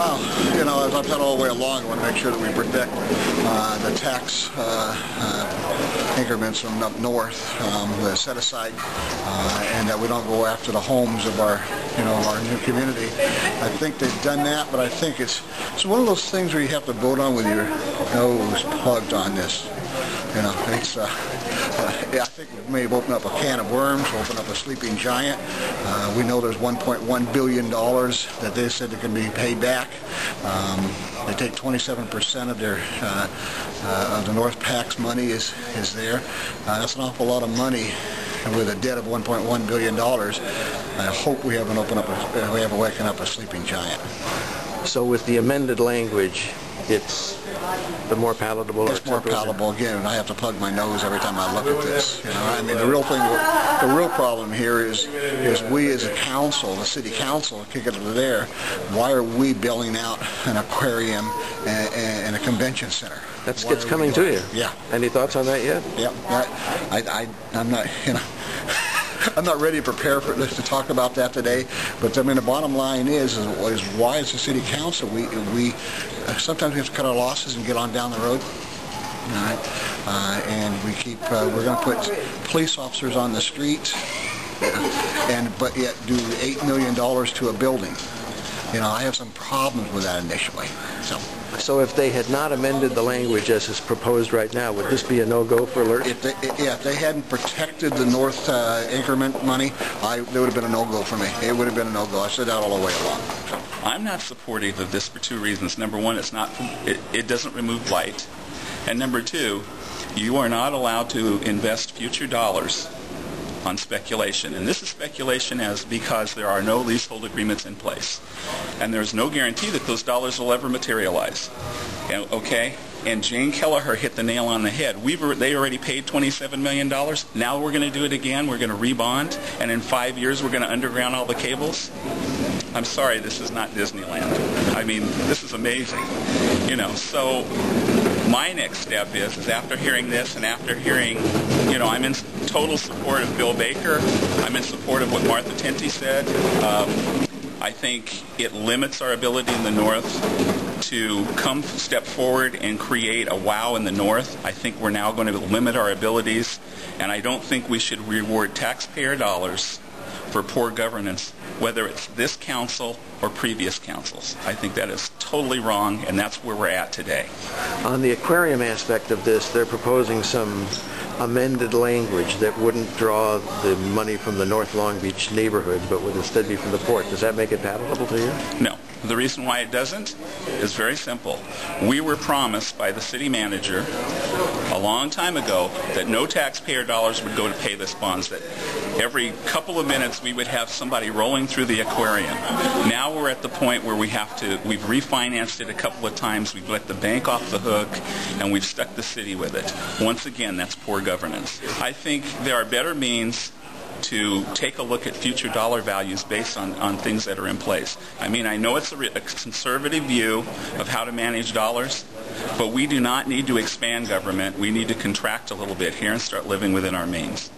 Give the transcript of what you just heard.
Well, you know, as I've said all the way along, I want to make sure that we protect the tax increments from up north, the set aside, and that we don't go after the homes of our, you know, our new community. I think they've done that, but I think it's one of those things where you have to vote on with your nose plugged on this. You know, it's, yeah, I think we may have opened up a can of worms, opened up a sleeping giant. We know there's $1.1 billion that they said that can be paid back. They take 27% of their of the North PAC's money is there. That's an awful lot of money with a debt of $1.1 billion. I hope we haven't waken up a sleeping giant. So with the amended language, it's the more palatable. It's more palatable again, and I have to plug my nose every time I look at this. You know, I mean, the real problem here is we as a council, the city council, kick it over there. Why are we building out an aquarium and a convention center? It's coming to you. Yeah. Any thoughts on that yet? Yeah. I'm not. You know. I'm not ready to prepare for this to talk about that today, but I mean the bottom line is why as a city council we sometimes we have to cut our losses and get on down the road. All right, and we're going to put police officers on the streets, but yet do $8 million to a building. You know, I have some problems with that initially. So if they had not amended the language as is proposed right now, would this be a no-go for Lerch? If they hadn't protected the North increment money, there would have been a no-go for me. It would have been a no-go. I said that all the way along. I'm not supportive of this for two reasons. Number one, it doesn't remove blight. And number two, you are not allowed to invest future dollars on speculation. And this is speculation because there are no leasehold agreements in place. And there's no guarantee that those dollars will ever materialize. Okay? And Jane Kelleher hit the nail on the head. They already paid $27 million. Now we're going to do it again. We're going to rebond. And in 5 years, we're going to underground all the cables. I'm sorry, this is not Disneyland. I mean, this is amazing. You know, so my next step is after hearing this and after hearing, you know, I'm in total support of Bill Baker. I'm in support of what Martha Tinty said. I think it limits our ability in the North to step forward and create a wow in the North. I think we're now going to limit our abilities, and I don't think we should reward taxpayer dollars for poor governance, whether it's this council or previous councils. I think that is totally wrong, and that's where we're at today. On the aquarium aspect of this, they're proposing some amended language that wouldn't draw the money from the North Long Beach neighborhood, but would instead be from the port. Does that make it palatable to you? No. The reason why it doesn't is very simple. We were promised by the city manager a long time ago that no taxpayer dollars would go to pay this bonds, that every couple of minutes we would have somebody rolling through the aquarium. Now we're at the point where we've refinanced it a couple of times, we've let the bank off the hook, and we've stuck the city with it. Once again, that's poor governance. I think there are better means to take a look at future dollar values based on things that are in place. I mean, I know it's a conservative view of how to manage dollars, but we do not need to expand government. We need to contract a little bit here and start living within our means.